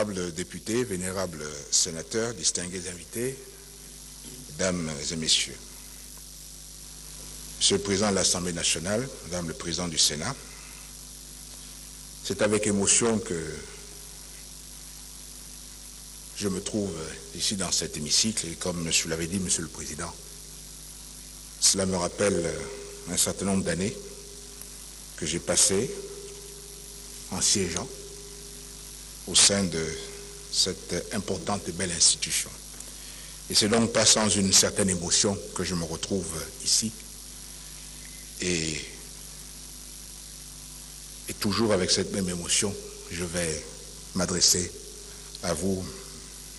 Honorables députés, vénérables sénateurs, distingués invités, mesdames et messieurs. Monsieur le Président de l'Assemblée nationale, Madame le Président du Sénat, c'est avec émotion que je me trouve ici dans cet hémicycle et comme je l'avais dit, Monsieur le Président, cela me rappelle un certain nombre d'années que j'ai passées en siégeant au sein de cette importante et belle institution. Et c'est donc pas sans une certaine émotion que je me retrouve ici et toujours avec cette même émotion, je vais m'adresser à vous,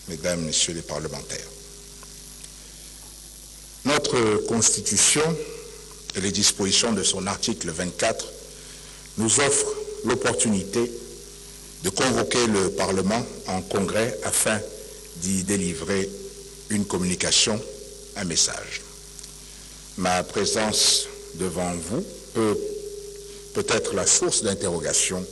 mesdames, messieurs les parlementaires. Notre Constitution et les dispositions de son article 24 nous offrent l'opportunité de convoquer le Parlement en congrès afin d'y délivrer une communication, un message. Ma présence devant vous peut être la source d'interrogation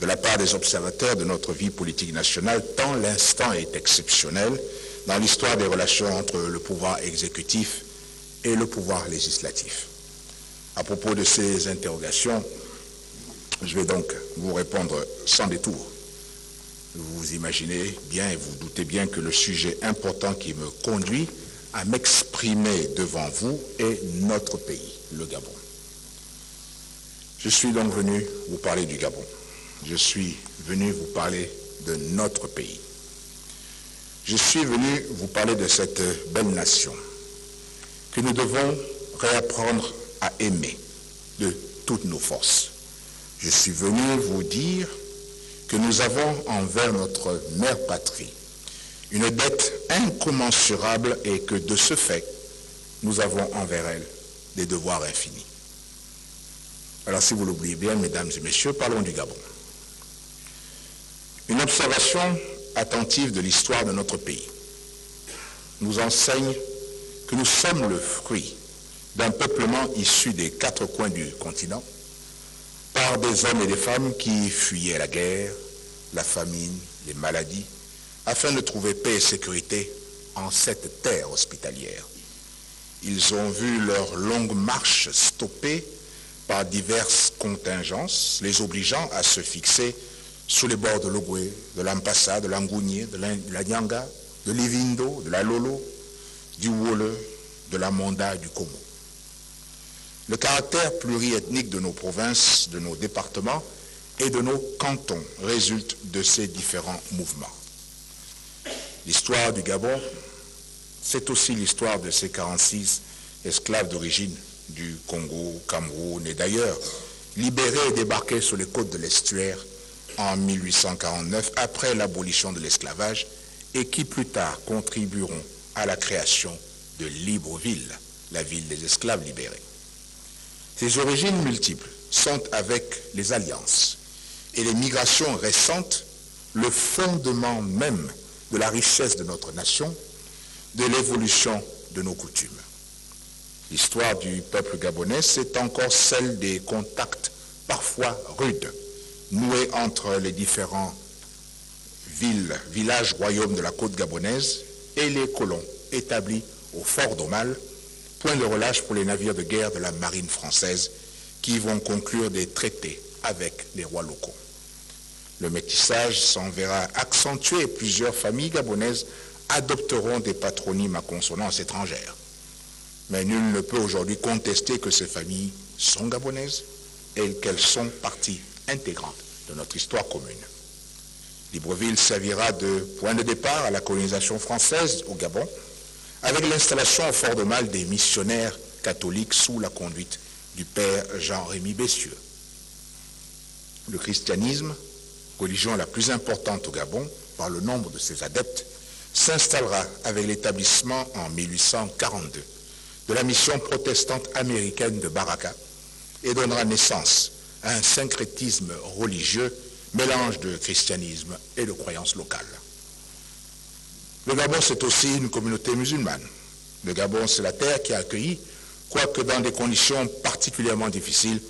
de la part des observateurs de notre vie politique nationale, tant l'instant est exceptionnel dans l'histoire des relations entre le pouvoir exécutif et le pouvoir législatif. À propos de ces interrogations, je vais donc vous répondre sans détour. Vous imaginez bien et vous doutez bien que le sujet important qui me conduit à m'exprimer devant vous est notre pays, le Gabon. Je suis donc venu vous parler du Gabon. Je suis venu vous parler de notre pays. Je suis venu vous parler de cette belle nation que nous devons réapprendre à aimer de toutes nos forces. Je suis venu vous dire que nous avons envers notre mère patrie une dette incommensurable et que de ce fait, nous avons envers elle des devoirs infinis. Alors si vous l'oubliez bien, mesdames et messieurs, parlons du Gabon. Une observation attentive de l'histoire de notre pays nous enseigne que nous sommes le fruit d'un peuplement issu des quatre coins du continent par des hommes et des femmes qui fuyaient la guerre, la famine, les maladies, afin de trouver paix et sécurité en cette terre hospitalière. Ils ont vu leur longue marche stoppée par diverses contingences, les obligeant à se fixer sous les bords de l'Ogoué, de l'Ampassa, de l'Angounié, de la Nyanga, de l'Ivindo, de la Lolo, du Wole, de la Monda, du Komo. Le caractère pluriethnique de nos provinces, de nos départements et de nos cantons résulte de ces différents mouvements. L'histoire du Gabon, c'est aussi l'histoire de ces 46 esclaves d'origine du Congo, Cameroun et d'ailleurs, libérés et débarqués sur les côtes de l'estuaire en 1849 après l'abolition de l'esclavage et qui plus tard contribueront à la création de Libreville, la ville des esclaves libérés. Ces origines multiples sont avec les alliances et les migrations récentes le fondement même de la richesse de notre nation, de l'évolution de nos coutumes. L'histoire du peuple gabonais, c'est encore celle des contacts parfois rudes, noués entre les différents villages, royaumes de la côte gabonaise et les colons établis au fort d'Aumale, point de relâche pour les navires de guerre de la marine française qui vont conclure des traités avec les rois locaux. Le métissage s'en verra accentué et plusieurs familles gabonaises adopteront des patronymes à consonance étrangère. Mais nul ne peut aujourd'hui contester que ces familles sont gabonaises et qu'elles sont partie intégrante de notre histoire commune. Libreville servira de point de départ à la colonisation française au Gabon, avec l'installation au fort d'Aumale des missionnaires catholiques sous la conduite du père Jean-Rémy Bessieux. Le christianisme, religion la plus importante au Gabon par le nombre de ses adeptes, s'installera avec l'établissement en 1842 de la mission protestante américaine de Baraka et donnera naissance à un syncrétisme religieux, mélange de christianisme et de croyances locales. Le Gabon, c'est aussi une communauté musulmane. Le Gabon, c'est la terre qui a accueilli, quoique dans des conditions particulièrement difficiles,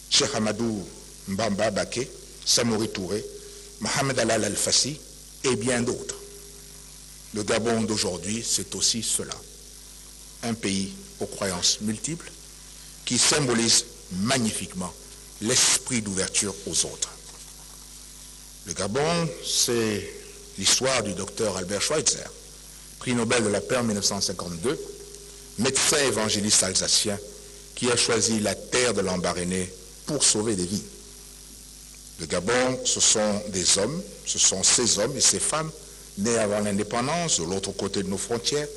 Cheikh Amadou Mbamba Baké, Samori Touré, Mohamed Alal Al-Fassi, et bien d'autres. Le Gabon d'aujourd'hui, c'est aussi cela. Un pays aux croyances multiples qui symbolise magnifiquement l'esprit d'ouverture aux autres. Le Gabon, c'est l'histoire du docteur Albert Schweitzer, prix Nobel de la paix en 1952, médecin évangéliste alsacien qui a choisi la terre de l'Embarréné pour sauver des vies. Le Gabon, ce sont des hommes, ce sont ces hommes et ces femmes nés avant l'indépendance, de l'autre côté de nos frontières,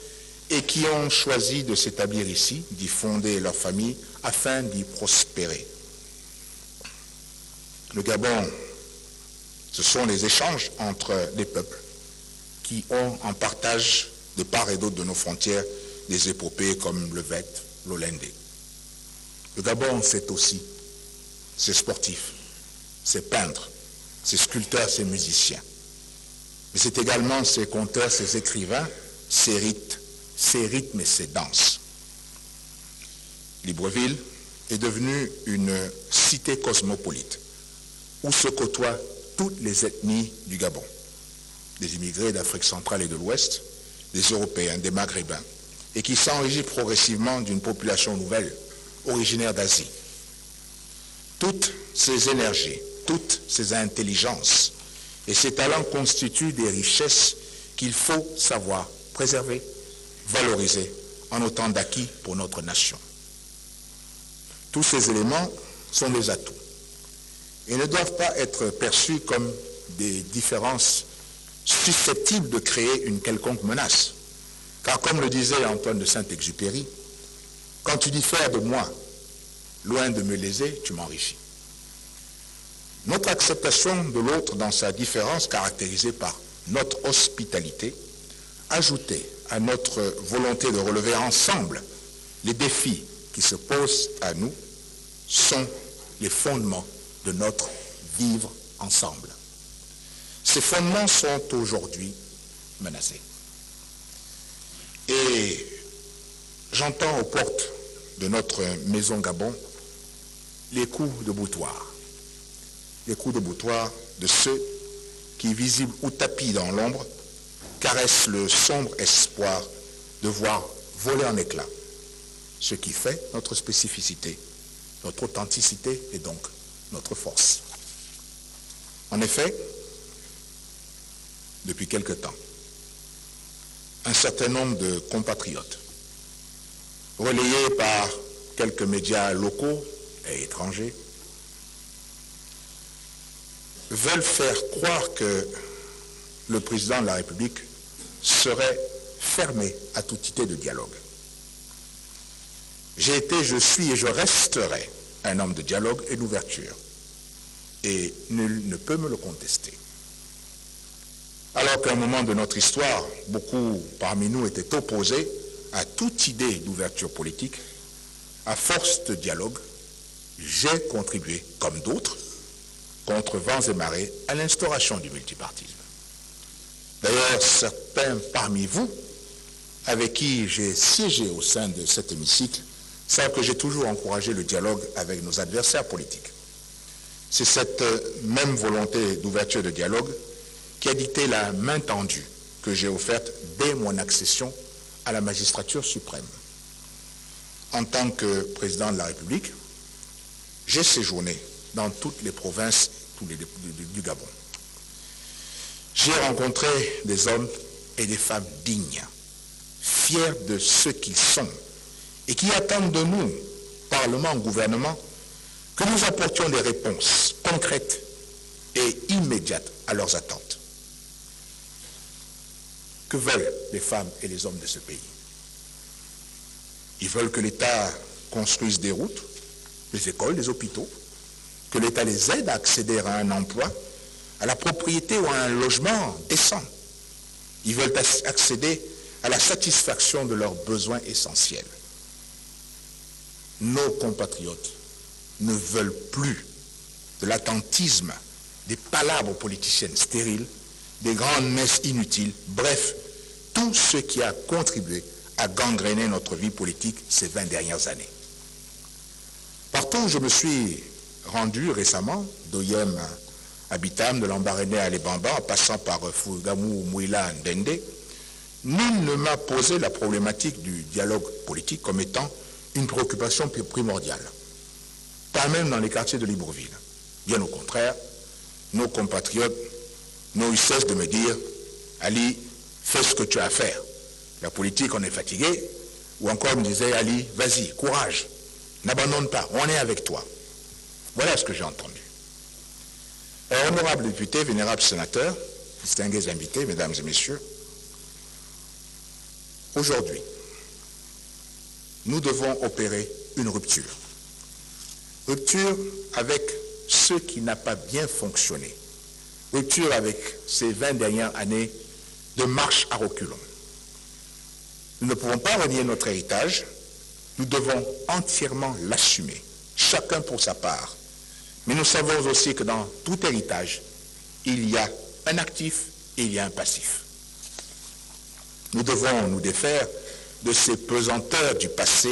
et qui ont choisi de s'établir ici, d'y fonder leur famille, afin d'y prospérer. Le Gabon, ce sont les échanges entre des peuples qui ont en partage de part et d'autre de nos frontières des épopées comme le Vète, l'Olendé. Le Gabon, c'est aussi ces sportifs, ces peintres, ces sculpteurs, ces musiciens. Mais c'est également ces conteurs, ces écrivains, ces rites, ces rythmes et ces danses. Libreville est devenue une cité cosmopolite où se côtoient toutes les ethnies du Gabon. Des immigrés d'Afrique centrale et de l'Ouest, des Européens, des Maghrébins, et qui s'enrichit progressivement d'une population nouvelle, originaire d'Asie. Toutes ces énergies, toutes ces intelligences et ces talents constituent des richesses qu'il faut savoir préserver, valoriser en autant d'acquis pour notre nation. Tous ces éléments sont des atouts et ne doivent pas être perçus comme des différences susceptibles de créer une quelconque menace. Car comme le disait Antoine de Saint-Exupéry, quand tu diffères de moi, loin de me léser, tu m'enrichis. Notre acceptation de l'autre dans sa différence, caractérisée par notre hospitalité, ajoutée à notre volonté de relever ensemble les défis qui se posent à nous, sont les fondements de notre vivre ensemble. Ces fondements sont aujourd'hui menacés. Et j'entends aux portes de notre maison Gabon les coups de boutoir. Les coups de boutoir de ceux qui, visibles ou tapis dans l'ombre, caressent le sombre espoir de voir voler en éclats ce qui fait notre spécificité, notre authenticité et donc notre force. En effet, depuis quelque temps, un certain nombre de compatriotes, relayés par quelques médias locaux et étrangers, veulent faire croire que le président de la République serait fermé à toute idée de dialogue. J'ai été, je suis et je resterai un homme de dialogue et d'ouverture. Et nul ne peut me le contester. Alors qu'à un moment de notre histoire, beaucoup parmi nous étaient opposés à toute idée d'ouverture politique, à force de dialogue, j'ai contribué, comme d'autres, contre vents et marées, à l'instauration du multipartisme. D'ailleurs, certains parmi vous, avec qui j'ai siégé au sein de cet hémicycle, savent que j'ai toujours encouragé le dialogue avec nos adversaires politiques. C'est cette même volonté d'ouverture de dialogue qui a dicté la main tendue que j'ai offerte dès mon accession à la magistrature suprême. En tant que président de la République, j'ai séjourné dans toutes les provinces du Gabon. J'ai rencontré des hommes et des femmes dignes, fiers de ce qu'ils sont et qui attendent de nous, Parlement, gouvernement, que nous apportions des réponses concrètes et immédiates à leurs attentes. Que veulent les femmes et les hommes de ce pays? Ils veulent que l'État construise des routes, des écoles, des hôpitaux, que l'État les aide à accéder à un emploi, à la propriété ou à un logement décent. Ils veulent accéder à la satisfaction de leurs besoins essentiels. Nos compatriotes ne veulent plus de l'attentisme, des palabres politiciennes stériles, des grandes messes inutiles, bref, tout ce qui a contribué à gangréner notre vie politique ces 20 dernières années. Partout où je me suis rendu récemment, d'Oyem Abitam, de Lambaréné à Lebamba, en passant par Fougamou, Mouila, Ndende, nul ne m'a posé la problématique du dialogue politique comme étant une préoccupation primordiale. Pas même dans les quartiers de Libreville. Bien au contraire, nos compatriotes n'ont eu cesse de me dire « Ali, fais ce que tu as à faire. La politique, on est fatigué. » Ou encore me disait « Ali, vas-y, courage. N'abandonne pas, on est avec toi. » Voilà ce que j'ai entendu. Honorables députés, vénérables sénateurs, distingués invités, mesdames et messieurs, aujourd'hui, nous devons opérer une rupture. Rupture avec ce qui n'a pas bien fonctionné. Rupture avec ces 20 dernières années de marche à reculons. Nous ne pouvons pas renier notre héritage, nous devons entièrement l'assumer, chacun pour sa part. Mais nous savons aussi que dans tout héritage, il y a un actif et il y a un passif. Nous devons nous défaire de ces pesanteurs du passé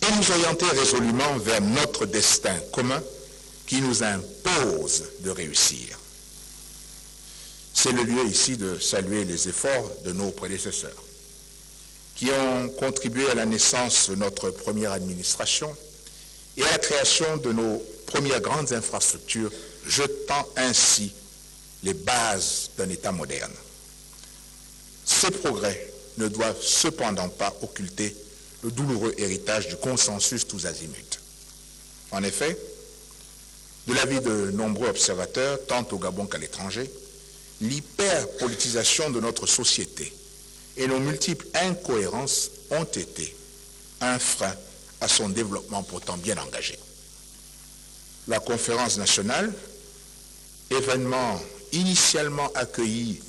et nous orienter résolument vers notre destin commun qui nous impose de réussir. C'est le lieu ici de saluer les efforts de nos prédécesseurs qui ont contribué à la naissance de notre première administration et à la création de nos premières grandes infrastructures, jetant ainsi les bases d'un État moderne. Ces progrès ne doivent cependant pas occulter le douloureux héritage du consensus tous azimuts. En effet, de l'avis de nombreux observateurs, tant au Gabon qu'à l'étranger, l'hyperpolitisation de notre société et nos multiples incohérences ont été un frein à son développement pourtant bien engagé. La conférence nationale, événement initialement accueilli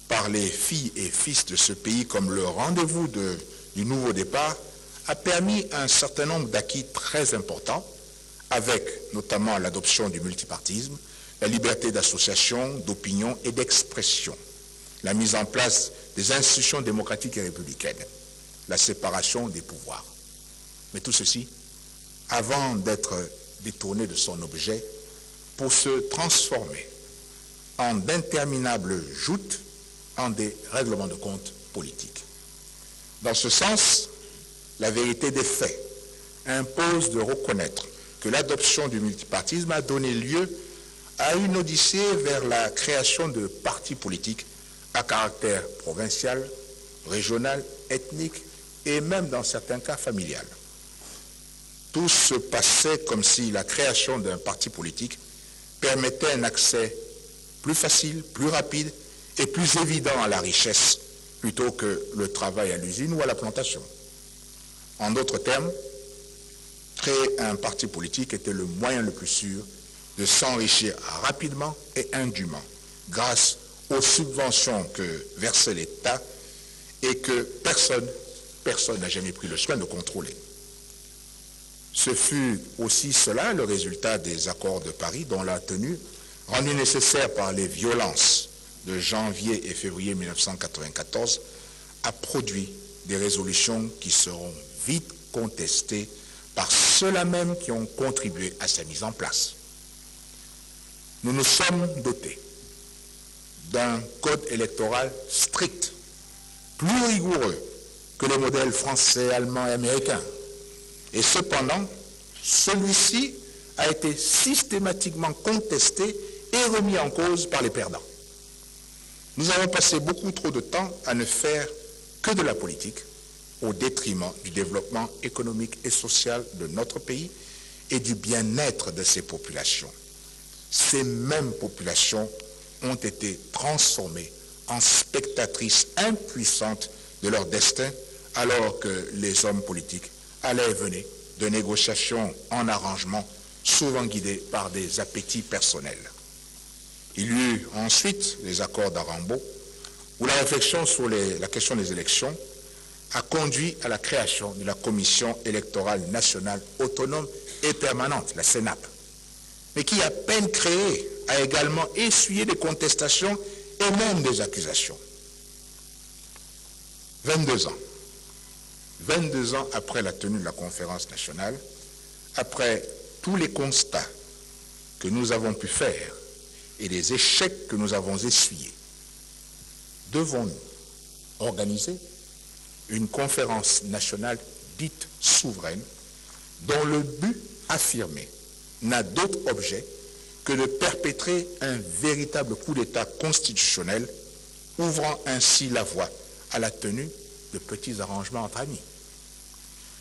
par les filles et fils de ce pays comme le rendez-vous du nouveau départ, a permis un certain nombre d'acquis très importants, avec notamment l'adoption du multipartisme, la liberté d'association, d'opinion et d'expression, la mise en place des institutions démocratiques et républicaines, la séparation des pouvoirs. Mais tout ceci, avant d'être détourné de son objet, pour se transformer en d'interminables joutes, en des règlements de compte politiques. Dans ce sens, la vérité des faits impose de reconnaître que l'adoption du multipartisme a donné lieu à une odyssée vers la création de partis politiques à caractère provincial, régional, ethnique et même dans certains cas familial. Tout se passait comme si la création d'un parti politique permettait un accès plus facile, plus rapide et plus évident à la richesse plutôt que le travail à l'usine ou à la plantation. En d'autres termes, créer un parti politique était le moyen le plus sûr de s'enrichir rapidement et indûment grâce aux subventions que versait l'État et que personne n'a jamais pris le soin de contrôler. Ce fut aussi cela le résultat des accords de Paris dont la tenue, rendue nécessaire par les violences de janvier et février 1994, a produit des résolutions qui seront vite contestées par ceux-là même qui ont contribué à sa mise en place. Nous nous sommes dotés d'un code électoral strict, plus rigoureux que les modèles français, allemands et américains. Et cependant, celui-ci a été systématiquement contesté et remis en cause par les perdants. Nous avons passé beaucoup trop de temps à ne faire que de la politique au détriment du développement économique et social de notre pays et du bien-être de ses populations. Ces mêmes populations ont été transformées en spectatrices impuissantes de leur destin alors que les hommes politiques allaient et venaient de négociations en arrangement, souvent guidés par des appétits personnels. Il y eut ensuite les accords d'Arambo, où la réflexion sur la question des élections a conduit à la création de la Commission électorale nationale autonome et permanente, la CENAP, mais qui, à peine créée, a également essuyé des contestations et même des accusations. 22 ans après la tenue de la conférence nationale, après tous les constats que nous avons pu faire et les échecs que nous avons essuyés, devons-nous organiser une conférence nationale dite souveraine dont le but affirmé n'a d'autre objet que de perpétrer un véritable coup d'État constitutionnel, ouvrant ainsi la voie à la tenue de petits arrangements entre amis.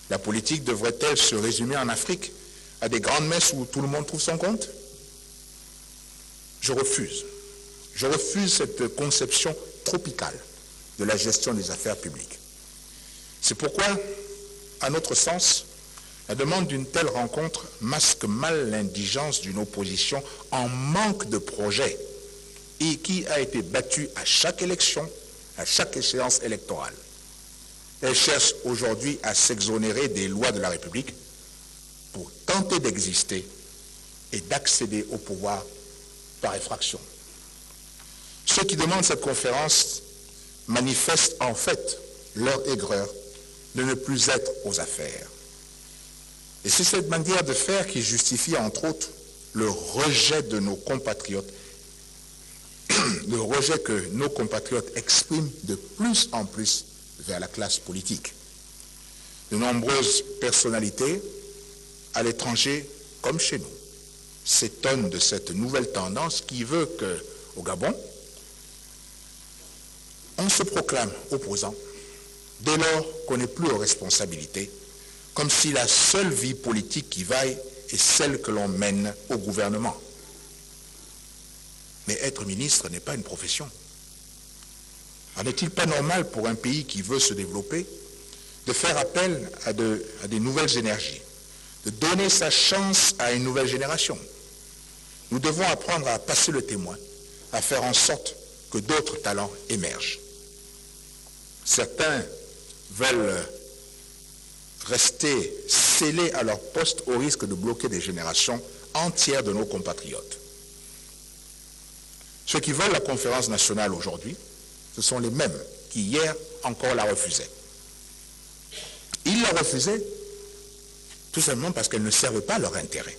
La politique devrait-elle se résumer en Afrique à des grandes messes où tout le monde trouve son compte? Je refuse. Je refuse cette conception tropicale de la gestion des affaires publiques. C'est pourquoi, à notre sens, la demande d'une telle rencontre masque mal l'indigence d'une opposition en manque de projet et qui a été battue à chaque élection, à chaque échéance électorale. Elle cherche aujourd'hui à s'exonérer des lois de la République pour tenter d'exister et d'accéder au pouvoir par effraction. Ceux qui demandent cette conférence manifestent en fait leur aigreur de ne plus être aux affaires. Et c'est cette manière de faire qui justifie, entre autres, le rejet de nos compatriotes, le rejet que nos compatriotes expriment de plus en plus vers la classe politique. De nombreuses personnalités, à l'étranger comme chez nous, s'étonnent de cette nouvelle tendance qui veut qu'au Gabon, on se proclame opposant dès lors qu'on n'est plus aux responsabilités, comme si la seule vie politique qui vaille est celle que l'on mène au gouvernement. Mais être ministre n'est pas une profession. En est-il pas normal pour un pays qui veut se développer de faire appel à des nouvelles énergies, de donner sa chance à une nouvelle génération? Nous devons apprendre à passer le témoin, à faire en sorte que d'autres talents émergent. Certains veulent rester scellés à leur poste au risque de bloquer des générations entières de nos compatriotes. Ceux qui veulent la conférence nationale aujourd'hui, ce sont les mêmes qui hier encore la refusaient. Ils la refusaient tout simplement parce qu'elle ne servait pas leur intérêt.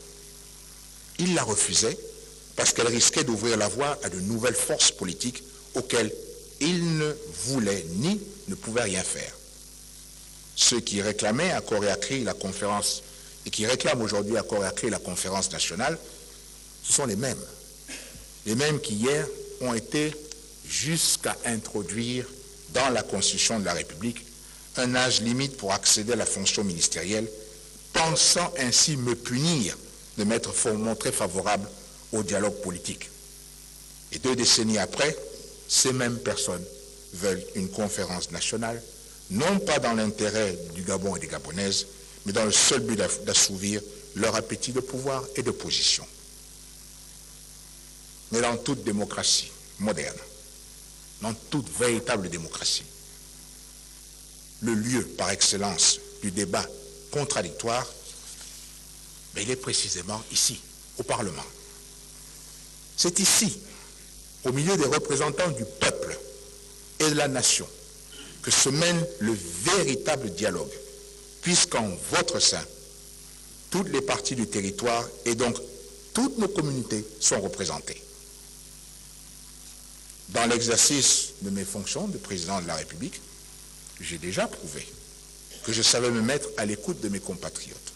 Ils la refusaient parce qu'elle risquait d'ouvrir la voie à de nouvelles forces politiques auxquelles ils ne voulaient ni ne pouvaient rien faire. Ceux qui réclamaient à corps et à cri la conférence et qui réclament aujourd'hui à corps et à cri la conférence nationale, ce sont les mêmes qui hier ont été jusqu'à introduire dans la Constitution de la République un âge limite pour accéder à la fonction ministérielle, pensant ainsi me punir de m'être montré favorable au dialogue politique. Et 2 décennies après, ces mêmes personnes veulent une conférence nationale, non pas dans l'intérêt du Gabon et des Gabonaises, mais dans le seul but d'assouvir leur appétit de pouvoir et de position. Mais dans toute démocratie moderne, dans toute véritable démocratie, le lieu par excellence du débat contradictoire, il est précisément ici, au Parlement. C'est ici, au milieu des représentants du peuple et de la nation, que se mène le véritable dialogue, puisqu'en votre sein, toutes les parties du territoire et donc toutes nos communautés sont représentées. Dans l'exercice de mes fonctions de président de la République, j'ai déjà prouvé que je savais me mettre à l'écoute de mes compatriotes.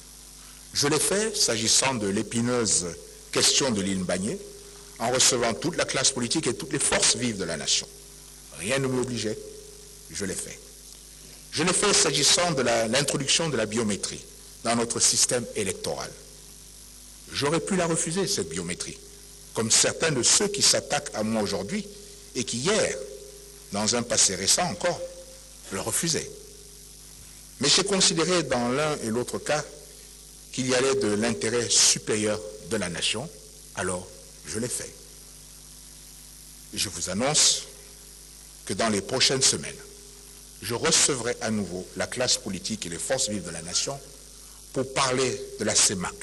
Je l'ai fait s'agissant de l'épineuse question de l'île Mbagné, en recevant toute la classe politique et toutes les forces vives de la nation. Rien ne m'obligeait, je l'ai fait. Je l'ai fait s'agissant de l'introduction de la biométrie dans notre système électoral. J'aurais pu la refuser, cette biométrie, comme certains de ceux qui s'attaquent à moi aujourd'hui et qui hier, dans un passé récent encore, le refusaient. Mais j'ai considéré dans l'un et l'autre cas qu'il y allait de l'intérêt supérieur de la nation, alors je l'ai fait. Et je vous annonce que dans les prochaines semaines, je recevrai à nouveau la classe politique et les forces vives de la nation pour parler de la CEMAC.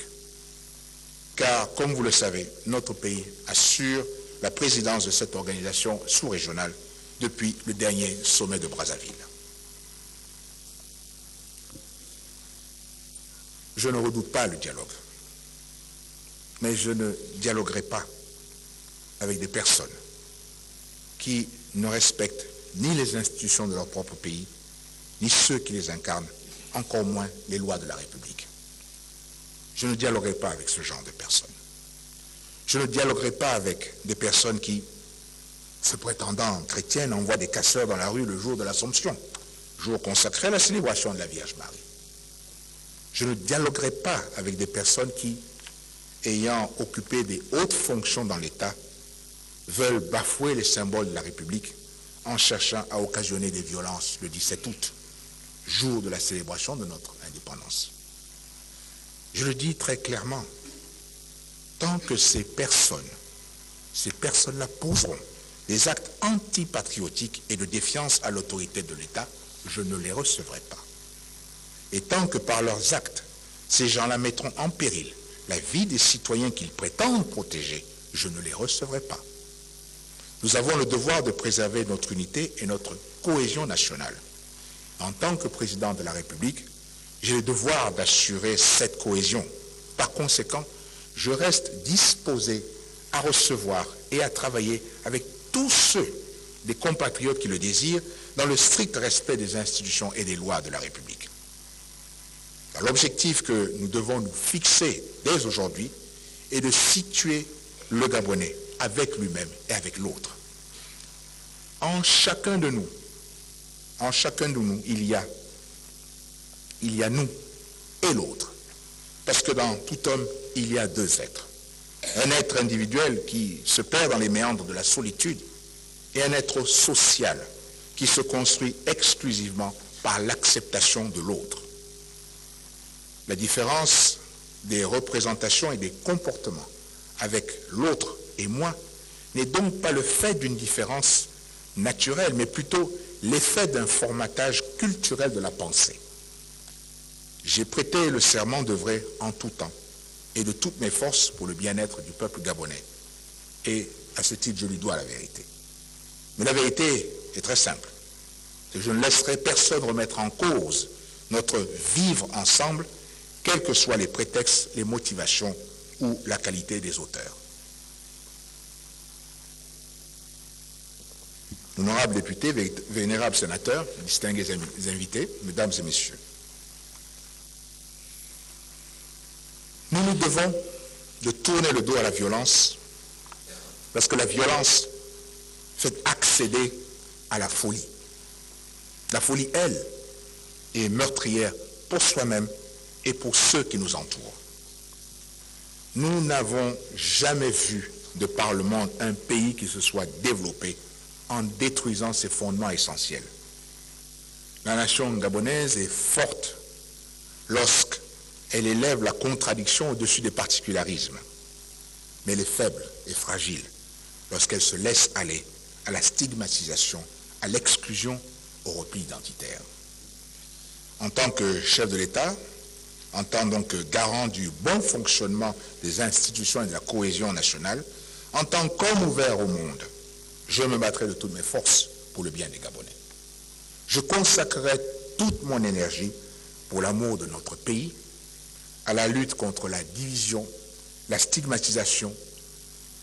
Car, comme vous le savez, notre pays assure la présidence de cette organisation sous-régionale depuis le dernier sommet de Brazzaville. Je ne redoute pas le dialogue, mais je ne dialoguerai pas avec des personnes qui ne respectent ni les institutions de leur propre pays, ni ceux qui les incarnent, encore moins les lois de la République. Je ne dialoguerai pas avec ce genre de personnes. Je ne dialoguerai pas avec des personnes qui, se prétendant chrétiennes, envoient des casseurs dans la rue le jour de l'Assomption, jour consacré à la célébration de la Vierge Marie. Je ne dialoguerai pas avec des personnes qui, ayant occupé des hautes fonctions dans l'État, veulent bafouer les symboles de la République en cherchant à occasionner des violences le 17 août, jour de la célébration de notre indépendance. Je le dis très clairement, tant que ces personnes-là poseront des actes antipatriotiques et de défiance à l'autorité de l'État, je ne les recevrai pas. Et tant que par leurs actes, ces gens-là mettront en péril la vie des citoyens qu'ils prétendent protéger, je ne les recevrai pas. Nous avons le devoir de préserver notre unité et notre cohésion nationale. En tant que président de la République, j'ai le devoir d'assurer cette cohésion. Par conséquent, je reste disposé à recevoir et à travailler avec tous ceux des compatriotes qui le désirent dans le strict respect des institutions et des lois de la République. L'objectif que nous devons nous fixer dès aujourd'hui est de situer le Gabonais avec lui-même et avec l'autre. En chacun de nous, il y a nous et l'autre. Parce que dans tout homme, il y a deux êtres. Un être individuel qui se perd dans les méandres de la solitude et un être social qui se construit exclusivement par l'acceptation de l'autre. La différence des représentations et des comportements avec l'autre et moi n'est donc pas le fait d'une différence naturelle, mais plutôt l'effet d'un formatage culturel de la pensée. J'ai prêté le serment d'œuvrer en tout temps et de toutes mes forces pour le bien-être du peuple gabonais. Et à ce titre, je lui dois la vérité. Mais la vérité est très simple. Je ne laisserai personne remettre en cause notre vivre ensemble, quels que soient les prétextes, les motivations ou la qualité des auteurs. Honorables députés, vénérables sénateurs, distingués invités, mesdames et messieurs, nous nous devons de tourner le dos à la violence parce que la violence fait accéder à la folie. La folie, elle, est meurtrière pour soi-même et pour ceux qui nous entourent. Nous n'avons jamais vu de par le monde un pays qui se soit développé en détruisant ses fondements essentiels. La nation gabonaise est forte lorsqu'elle élève la contradiction au-dessus des particularismes, mais elle est faible et fragile lorsqu'elle se laisse aller à la stigmatisation, à l'exclusion, au repli identitaire. En tant que chef de l'État, en tant donc que garant du bon fonctionnement des institutions et de la cohésion nationale, en tant qu'homme ouvert au monde, je me battrai de toutes mes forces pour le bien des Gabonais. Je consacrerai toute mon énergie pour l'amour de notre pays, à la lutte contre la division, la stigmatisation,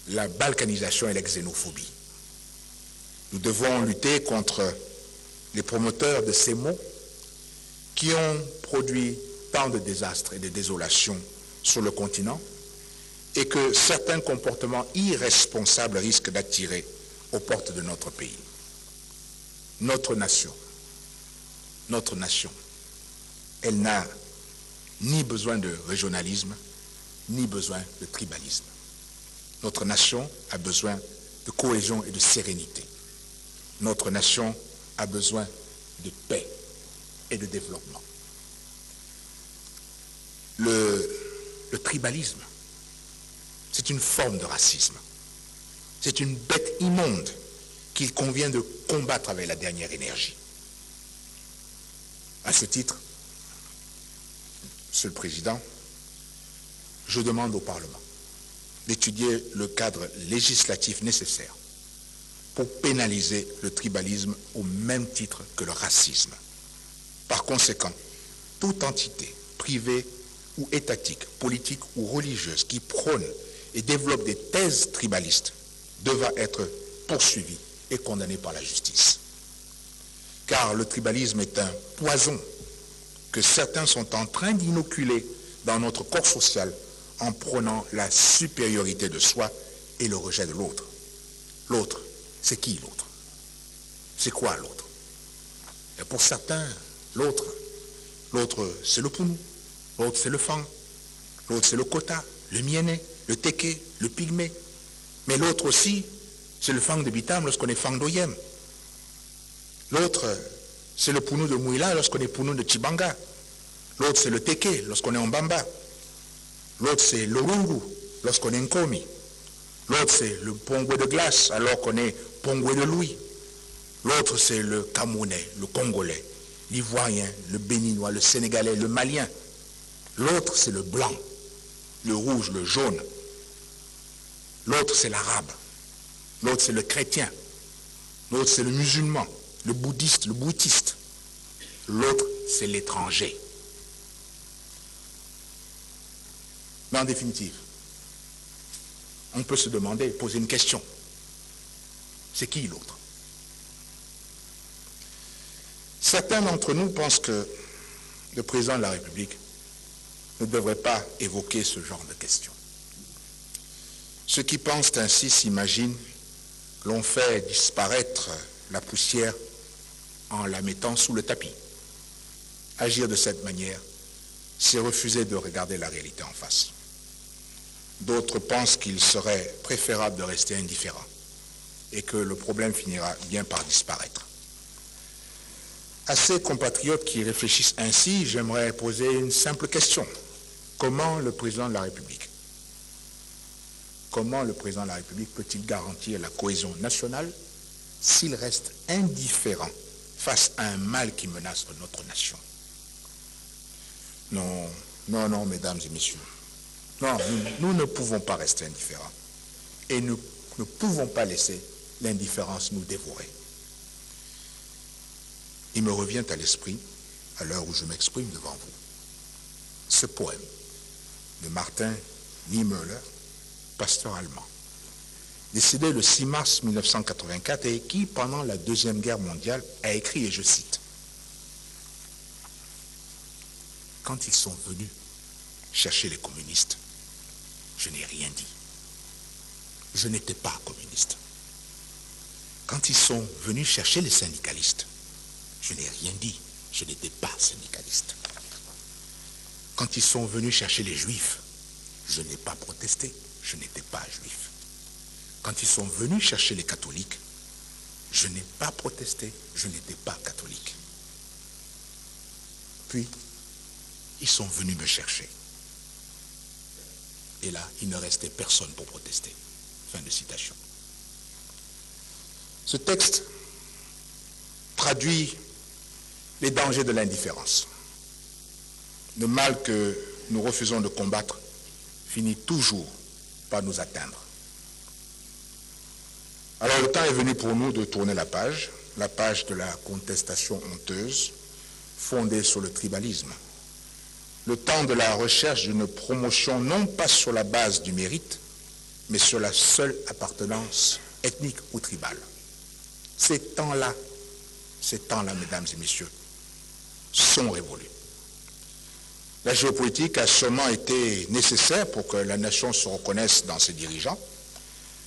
la balkanisation et la xénophobie. Nous devons lutter contre les promoteurs de ces maux qui ont produit tant de désastres et de désolations sur le continent et que certains comportements irresponsables risquent d'attirer aux portes de notre pays. Notre nation, elle n'a ni besoin de régionalisme, ni besoin de tribalisme. Notre nation a besoin de cohésion et de sérénité. Notre nation a besoin de paix et de développement. Le tribalisme, c'est une forme de racisme. C'est une bête immonde qu'il convient de combattre avec la dernière énergie. À ce titre, Monsieur le Président, je demande au Parlement d'étudier le cadre législatif nécessaire pour pénaliser le tribalisme au même titre que le racisme. Par conséquent, toute entité privée ou étatique, politique ou religieuse qui prône et développe des thèses tribalistes devra être poursuivi et condamné par la justice. Car le tribalisme est un poison que certains sont en train d'inoculer dans notre corps social en prônant la supériorité de soi et le rejet de l'autre. L'autre, c'est qui l'autre? C'est quoi l'autre? Et pour certains, l'autre, c'est le Pounou, l'autre, c'est le Fang, l'autre, c'est le Kota, le Mienné, le Teke, le Pygmée. Mais l'autre aussi, c'est le Fang de Bitam lorsqu'on est Fang d'Oyem. L'autre, c'est le Pounou de Mouila lorsqu'on est Pounou de Chibanga. L'autre, c'est le Teke lorsqu'on est en Bamba. L'autre, c'est le Rungu lorsqu'on est Nkomi. L'autre, c'est le Pongwe de glace alors qu'on est Pongwe de Louis. L'autre, c'est le Camerounais, le Congolais, l'Ivoirien, le Béninois, le Sénégalais, le Malien. L'autre, c'est le blanc, le rouge, le jaune. L'autre, c'est l'arabe. L'autre, c'est le chrétien. L'autre, c'est le musulman, le bouddhiste, le bouddhiste. L'autre, c'est l'étranger. Mais en définitive, on peut se demander, poser une question. C'est qui l'autre? Certains d'entre nous pensent que le président de la République ne devrait pas évoquer ce genre de questions. Ceux qui pensent ainsi s'imaginent que l'on fait disparaître la poussière en la mettant sous le tapis. Agir de cette manière, c'est refuser de regarder la réalité en face. D'autres pensent qu'il serait préférable de rester indifférent et que le problème finira bien par disparaître. À ces compatriotes qui réfléchissent ainsi, j'aimerais poser une simple question. Comment le président de la République peut-il garantir la cohésion nationale s'il reste indifférent face à un mal qui menace notre nation? Non, mesdames et messieurs. Non, nous ne pouvons pas rester indifférents. Et nous ne pouvons pas laisser l'indifférence nous dévorer. Il me revient à l'esprit, à l'heure où je m'exprime devant vous, ce poème de Martin Niemöller, pasteur allemand, décédé le 6 mars 1984 et qui, pendant la Deuxième Guerre mondiale, a écrit, et je cite, « Quand ils sont venus chercher les communistes, je n'ai rien dit. Je n'étais pas communiste. Quand ils sont venus chercher les syndicalistes, je n'ai rien dit. Je n'étais pas syndicaliste. Quand ils sont venus chercher les juifs, je n'ai pas protesté. Je n'étais pas juif. Quand ils sont venus chercher les catholiques, je n'ai pas protesté. Je n'étais pas catholique. Puis, ils sont venus me chercher. Et là, il ne restait personne pour protester. » Fin de citation. Ce texte traduit les dangers de l'indifférence. Le mal que nous refusons de combattre finit toujours par nous atteindre. Alors le temps est venu pour nous de tourner la page de la contestation honteuse, fondée sur le tribalisme. Le temps de la recherche d'une promotion non pas sur la base du mérite, mais sur la seule appartenance ethnique ou tribale. Ces temps-là, mesdames et messieurs, sont révolus. La géopolitique a sûrement été nécessaire pour que la nation se reconnaisse dans ses dirigeants.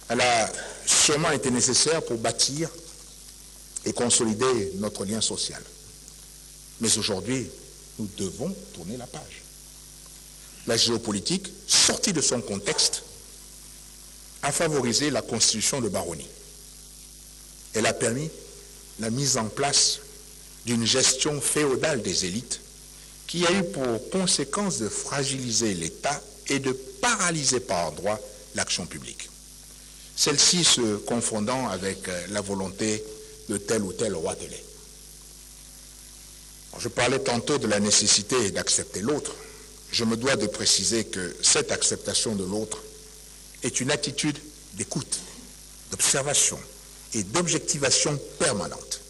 Elle a sûrement été nécessaire pour bâtir et consolider notre lien social. Mais aujourd'hui, nous devons tourner la page. La géopolitique, sortie de son contexte, a favorisé la constitution de baronnies. Elle a permis la mise en place d'une gestion féodale des élites qui a eu pour conséquence de fragiliser l'État et de paralyser par endroits l'action publique. Celle-ci se confondant avec la volonté de tel ou tel roi de lait. Je parlais tantôt de la nécessité d'accepter l'autre. Je me dois de préciser que cette acceptation de l'autre est une attitude d'écoute, d'observation et d'objectivation permanente.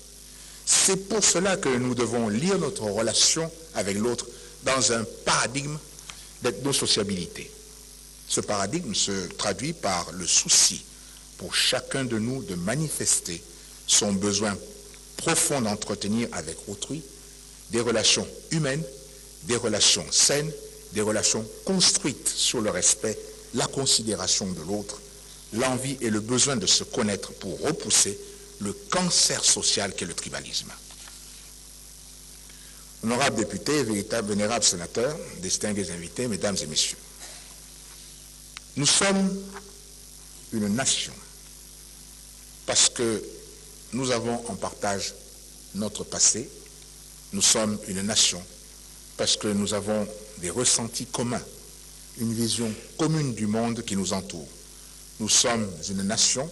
C'est pour cela que nous devons lire notre relation avec l'autre dans un paradigme d'ethnosociabilité. Ce paradigme se traduit par le souci pour chacun de nous de manifester son besoin profond d'entretenir avec autrui des relations humaines, des relations saines, des relations construites sur le respect, la considération de l'autre, l'envie et le besoin de se connaître pour repousser le cancer social qu'est le tribalisme. Honorables députés, vénérables sénateurs, distingués invités, mesdames et messieurs, nous sommes une nation parce que nous avons en partage notre passé. Nous sommes une nation parce que nous avons des ressentis communs, une vision commune du monde qui nous entoure. Nous sommes une nation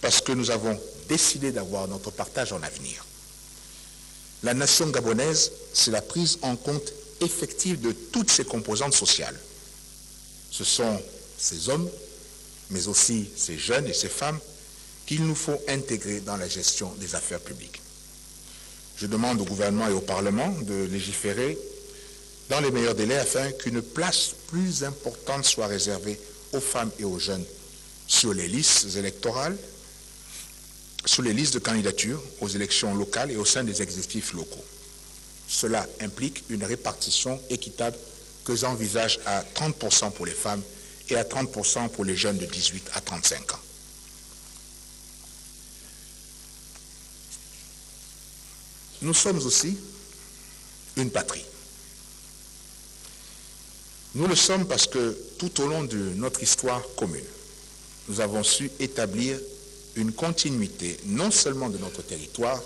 parce que nous avons décidé d'avoir notre partage en avenir. La nation gabonaise, c'est la prise en compte effective de toutes ses composantes sociales. Ce sont ces hommes, mais aussi ces jeunes et ces femmes qu'il nous faut intégrer dans la gestion des affaires publiques. Je demande au gouvernement et au Parlement de légiférer dans les meilleurs délais afin qu'une place plus importante soit réservée aux femmes et aux jeunes sur les listes électorales, sur les listes de candidature aux élections locales et au sein des exécutifs locaux. Cela implique une répartition équitable que j'envisage à 30% pour les femmes et à 30% pour les jeunes de 18 à 35 ans. Nous sommes aussi une patrie. Nous le sommes parce que tout au long de notre histoire commune, nous avons su établir une continuité non seulement de notre territoire,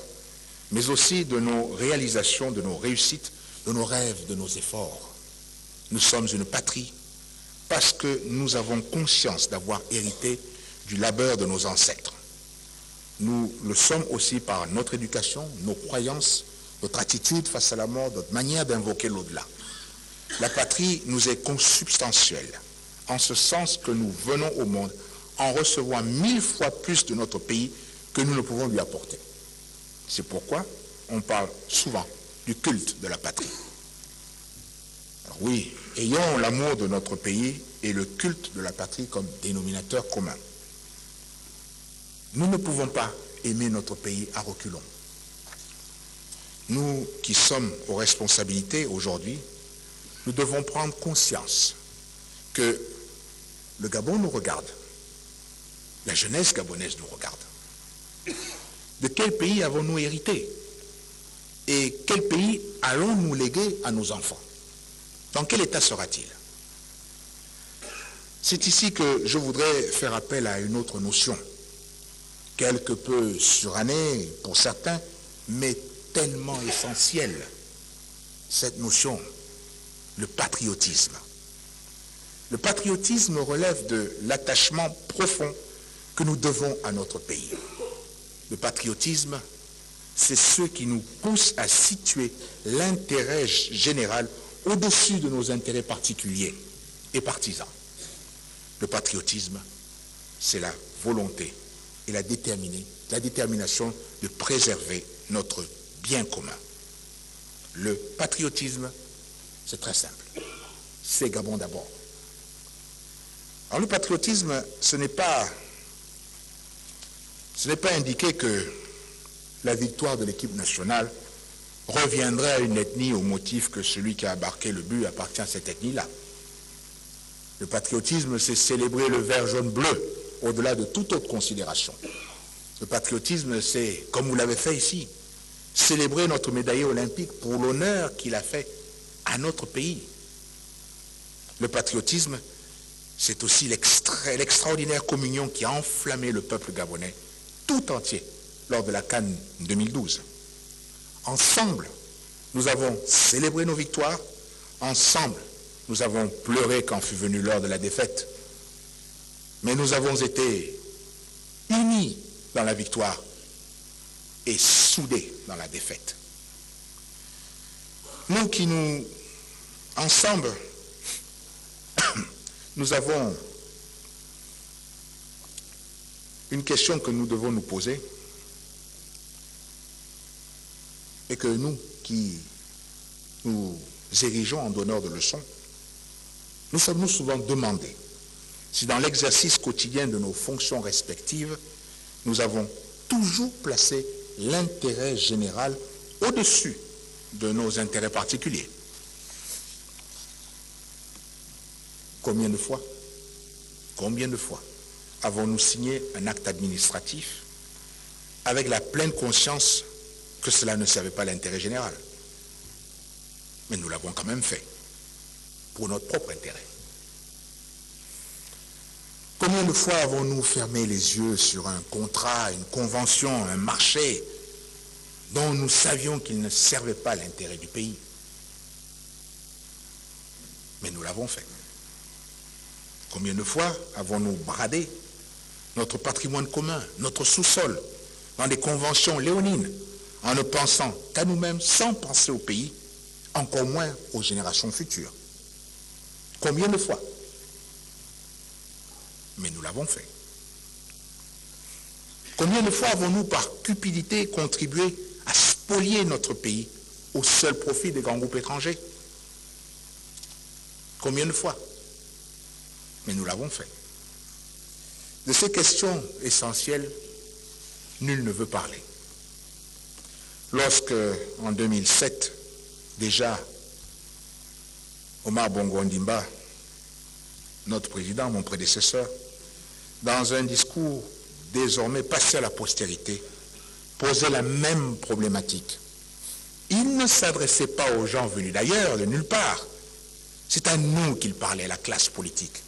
mais aussi de nos réalisations, de nos réussites, de nos rêves, de nos efforts. Nous sommes une patrie parce que nous avons conscience d'avoir hérité du labeur de nos ancêtres. Nous le sommes aussi par notre éducation, nos croyances, notre attitude face à la mort, notre manière d'invoquer l'au-delà. La patrie nous est consubstantielle, en ce sens que nous venons au monde en recevant 1000 fois plus de notre pays que nous ne pouvons lui apporter. C'est pourquoi on parle souvent du culte de la patrie. Alors oui, ayons l'amour de notre pays et le culte de la patrie comme dénominateur commun. Nous ne pouvons pas aimer notre pays à reculons. Nous qui sommes aux responsabilités aujourd'hui, nous devons prendre conscience que le Gabon nous regarde, la jeunesse gabonaise nous regarde. De quel pays avons-nous hérité? Et quel pays allons-nous léguer à nos enfants? Dans quel état sera-t-il? C'est ici que je voudrais faire appel à une autre notion, quelque peu surannée pour certains, mais tellement essentielle. Cette notion, le patriotisme. Le patriotisme relève de l'attachement profond que nous devons à notre pays. Le patriotisme, c'est ce qui nous pousse à situer l'intérêt général au-dessus de nos intérêts particuliers et partisans. Le patriotisme, c'est la volonté et la détermination de préserver notre bien commun. Le patriotisme, c'est très simple. C'est Gabon d'abord. Alors le patriotisme, ce n'est pas indiquer que la victoire de l'équipe nationale reviendrait à une ethnie au motif que celui qui a embarqué le but appartient à cette ethnie-là. Le patriotisme, c'est célébrer le vert, jaune, bleu, au-delà de toute autre considération. Le patriotisme, c'est, comme vous l'avez fait ici, célébrer notre médaillé olympique pour l'honneur qu'il a fait à notre pays. Le patriotisme, c'est aussi l'extraordinaire communion qui a enflammé le peuple gabonais tout entier lors de la CAN 2012. Ensemble, nous avons célébré nos victoires. Ensemble, nous avons pleuré quand fut venu l'heure de la défaite. Mais nous avons été unis dans la victoire et soudés dans la défaite. Nous qui ensemble, nous avons une question que nous devons nous poser et que nous qui nous érigeons en donneurs de leçons, nous sommes souvent demandés si dans l'exercice quotidien de nos fonctions respectives, nous avons toujours placé l'intérêt général au-dessus de nos intérêts particuliers. Combien de fois avons-nous signé un acte administratif avec la pleine conscience que cela ne servait pas l'intérêt général? Mais nous l'avons quand même fait, pour notre propre intérêt. Combien de fois avons-nous fermé les yeux sur un contrat, une convention, un marché dont nous savions qu'il ne servait pas l'intérêt du pays? Mais nous l'avons fait. Combien de fois avons-nous bradé notre patrimoine commun, notre sous-sol, dans des conventions léonines, en ne pensant qu'à nous-mêmes, sans penser au pays, encore moins aux générations futures? Combien de fois? Mais nous l'avons fait. Combien de fois avons-nous, par cupidité, contribué à spolier notre pays au seul profit des grands groupes étrangers? Combien de fois? Mais nous l'avons fait. De ces questions essentielles, nul ne veut parler. Lorsque, en 2007, déjà, Omar Bongo Ondimba, notre président, mon prédécesseur, dans un discours désormais passé à la postérité, posait la même problématique. Il ne s'adressait pas aux gens venus d'ailleurs, de nulle part. C'est à nous qu'il parlait, la classe politique,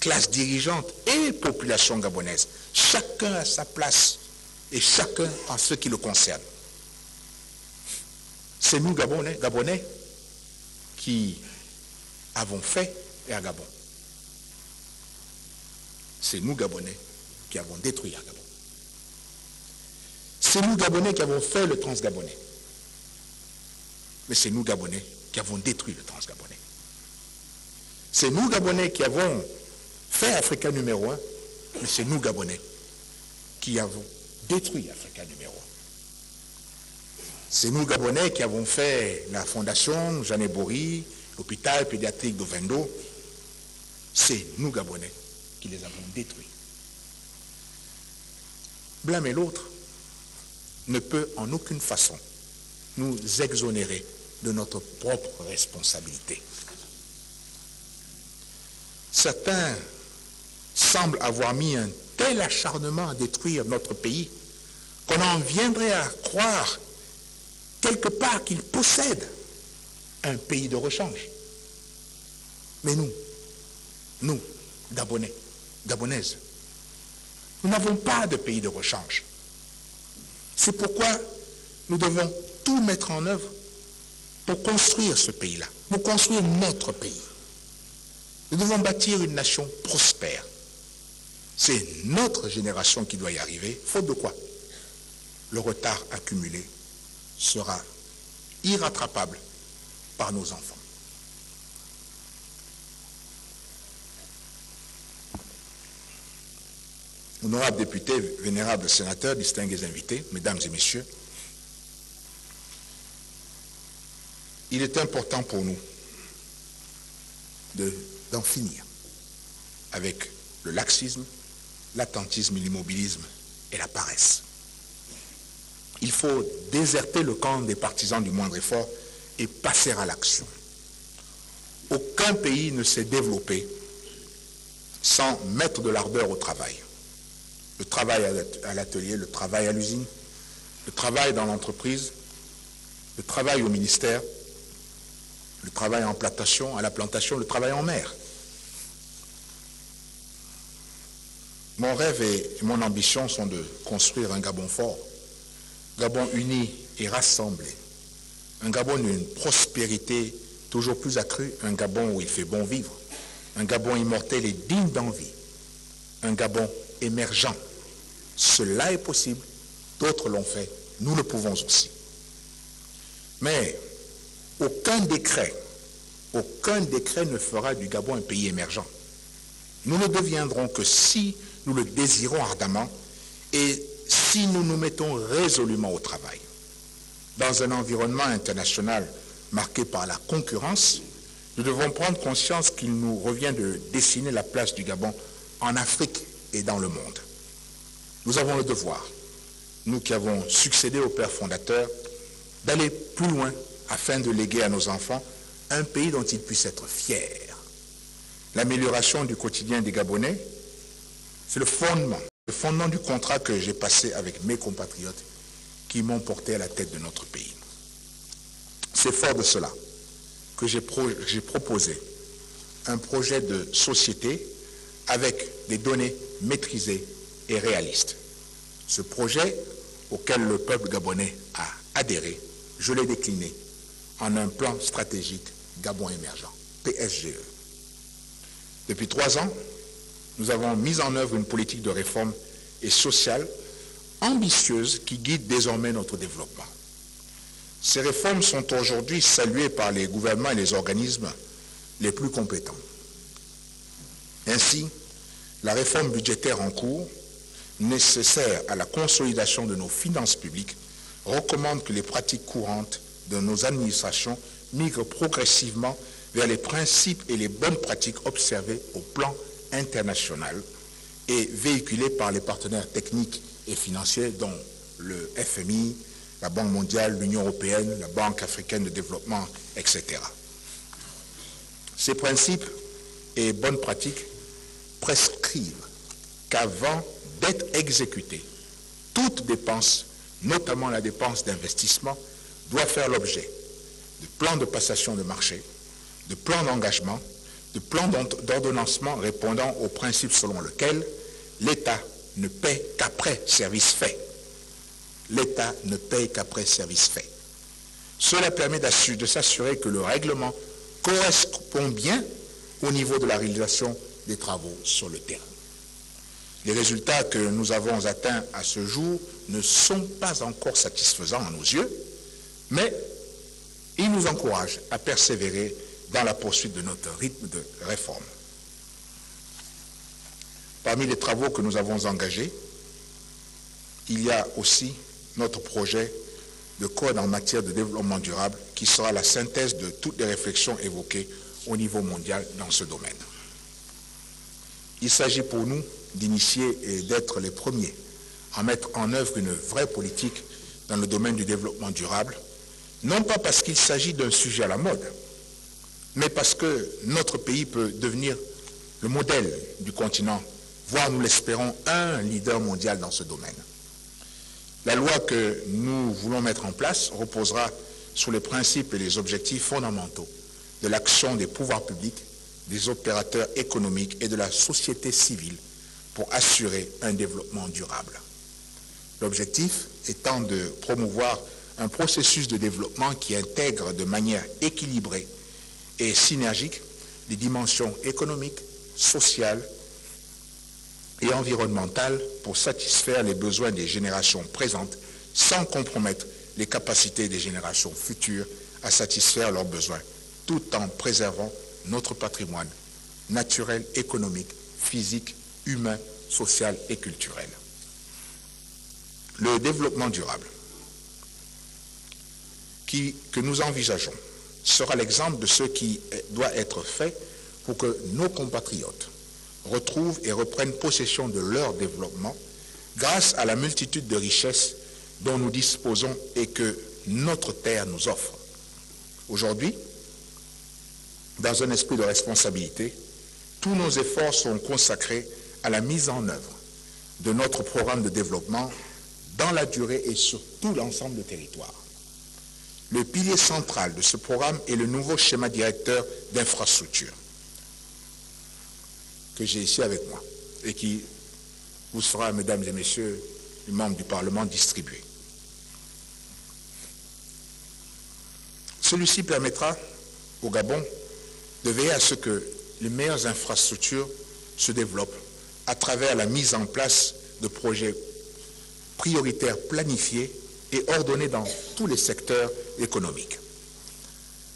classe dirigeante et population gabonaise. Chacun à sa place et chacun en ce qui le concerne. C'est nous, Gabonais, qui avons fait et à Gabon. C'est nous, Gabonais, qui avons détruit à Gabon. C'est nous, Gabonais, qui avons fait le transgabonais. Mais c'est nous, Gabonais, qui avons détruit le transgabonais. C'est nous, Gabonais, qui avons fait Africa numéro 1, mais c'est nous, Gabonais, qui avons détruit Africa numéro 1. C'est nous, Gabonais, qui avons fait la fondation Jeanne Bory, l'hôpital pédiatrique d'Ovendo. C'est nous, Gabonais, qui les avons détruits. Blâmer l'autre ne peut en aucune façon nous exonérer de notre propre responsabilité. Certains semblent avoir mis un tel acharnement à détruire notre pays qu'on en viendrait à croire quelque part qu'ils possèdent un pays de rechange. Mais nous, Gabonais, Gabonaises, nous n'avons pas de pays de rechange. C'est pourquoi nous devons tout mettre en œuvre pour construire ce pays-là, pour construire notre pays. Nous devons bâtir une nation prospère. C'est notre génération qui doit y arriver, faute de quoi le retard accumulé sera irrattrapable par nos enfants. Honorables députés, vénérables sénateurs, distingués invités, mesdames et messieurs, il est important pour nous d'en finir avec le laxisme, l'attentisme, l'immobilisme et la paresse. Il faut déserter le camp des partisans du moindre effort et passer à l'action. Aucun pays ne s'est développé sans mettre de l'ardeur au travail. Le travail à l'atelier, le travail à l'usine, le travail dans l'entreprise, le travail au ministère, le travail en plantation, à la plantation, le travail en mer. Mon rêve et mon ambition sont de construire un Gabon fort, Gabon uni et rassemblé, un Gabon d'une prospérité toujours plus accrue, un Gabon où il fait bon vivre, un Gabon immortel et digne d'envie, un Gabon émergent. Cela est possible, d'autres l'ont fait, nous le pouvons aussi. Mais aucun décret ne fera du Gabon un pays émergent. Nous ne deviendrons que si nous le désirons ardemment et si nous nous mettons résolument au travail. Dans un environnement international marqué par la concurrence, nous devons prendre conscience qu'il nous revient de dessiner la place du Gabon en Afrique et dans le monde. Nous avons le devoir, nous qui avons succédé au père fondateur, d'aller plus loin afin de léguer à nos enfants un pays dont ils puissent être fiers. L'amélioration du quotidien des Gabonais, c'est le fondement du contrat que j'ai passé avec mes compatriotes qui m'ont porté à la tête de notre pays. C'est fort de cela que j'ai proposé un projet de société avec des données maîtrisées et réalistes. Ce projet, auquel le peuple gabonais a adhéré, je l'ai décliné en un plan stratégique Gabon émergent, PSGE. Depuis 3 ans, nous avons mis en œuvre une politique de réforme et sociale ambitieuse qui guide désormais notre développement. Ces réformes sont aujourd'hui saluées par les gouvernements et les organismes les plus compétents. Ainsi, la réforme budgétaire en cours, nécessaire à la consolidation de nos finances publiques, recommande que les pratiques courantes de nos administrations migrent progressivement vers les principes et les bonnes pratiques observées au plan international et véhiculées par les partenaires techniques et financiers dont le FMI, la Banque mondiale, l'Union européenne, la Banque africaine de développement, etc. Ces principes et bonnes pratiques prescrivent qu'avant d'être exécutées, toute dépense, notamment la dépense d'investissement, doit faire l'objet de plans de passation de marché, de plans d'engagement, de plans d'ordonnancement répondant au principe selon lequel l'État ne paie qu'après service fait. L'État ne paye qu'après service fait. Cela permet de s'assurer que le règlement correspond bien au niveau de la réalisation des travaux sur le terrain. Les résultats que nous avons atteints à ce jour ne sont pas encore satisfaisants à nos yeux, mais ils nous encouragent à persévérer dans la poursuite de notre rythme de réforme. Parmi les travaux que nous avons engagés, il y a aussi notre projet de code en matière de développement durable qui sera la synthèse de toutes les réflexions évoquées au niveau mondial dans ce domaine. Il s'agit pour nous d'initier et d'être les premiers à mettre en œuvre une vraie politique dans le domaine du développement durable, non pas parce qu'il s'agit d'un sujet à la mode, mais parce que notre pays peut devenir le modèle du continent, voire, nous l'espérons, un leader mondial dans ce domaine. La loi que nous voulons mettre en place reposera sur les principes et les objectifs fondamentaux de l'action des pouvoirs publics, des opérateurs économiques et de la société civile pour assurer un développement durable. L'objectif étant de promouvoir un processus de développement qui intègre de manière équilibrée et synergique les dimensions économiques, sociales et environnementales pour satisfaire les besoins des générations présentes sans compromettre les capacités des générations futures à satisfaire leurs besoins, tout en préservant notre patrimoine naturel, économique, physique, humain, social et culturel. Le développement durable que nous envisageons sera l'exemple de ce qui doit être fait pour que nos compatriotes retrouvent et reprennent possession de leur développement grâce à la multitude de richesses dont nous disposons et que notre terre nous offre. Aujourd'hui, dans un esprit de responsabilité, tous nos efforts sont consacrés à la mise en œuvre de notre programme de développement dans la durée et sur tout l'ensemble du territoire. Le pilier central de ce programme est le nouveau schéma directeur d'infrastructure que j'ai ici avec moi et qui vous sera, mesdames et messieurs, les membres du Parlement, distribué. Celui-ci permettra au Gabon de veiller à ce que les meilleures infrastructures se développent à travers la mise en place de projets prioritaires planifiés et ordonnés dans tous les secteurs économiques.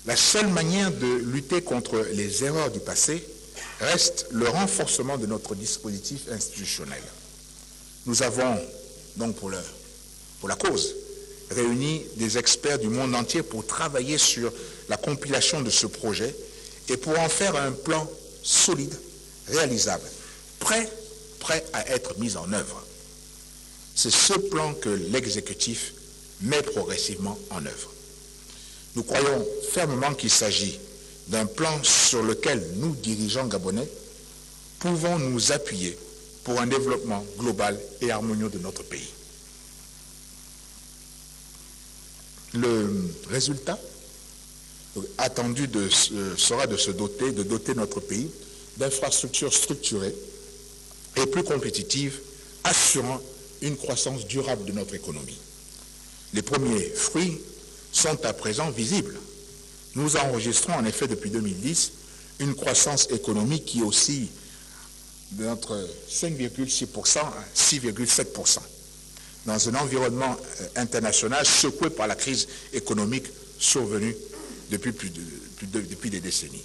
La seule manière de lutter contre les erreurs du passé reste le renforcement de notre dispositif institutionnel. Nous avons donc pour la cause réuni des experts du monde entier pour travailler sur la compilation de ce projet et pour en faire un plan solide, réalisable, prêt à être mis en œuvre. C'est ce plan que l'exécutif met progressivement en œuvre. Nous croyons fermement qu'il s'agit d'un plan sur lequel nous, dirigeants gabonais, pouvons nous appuyer pour un développement global et harmonieux de notre pays. Le résultat attendu sera de doter notre pays d'infrastructures structurées et plus compétitives, assurant une croissance durable de notre économie. Les premiers fruits sont à présent visibles. Nous enregistrons en effet depuis 2010 une croissance économique qui oscille entre 5,6% à 6,7%, dans un environnement international secoué par la crise économique survenue depuis des décennies.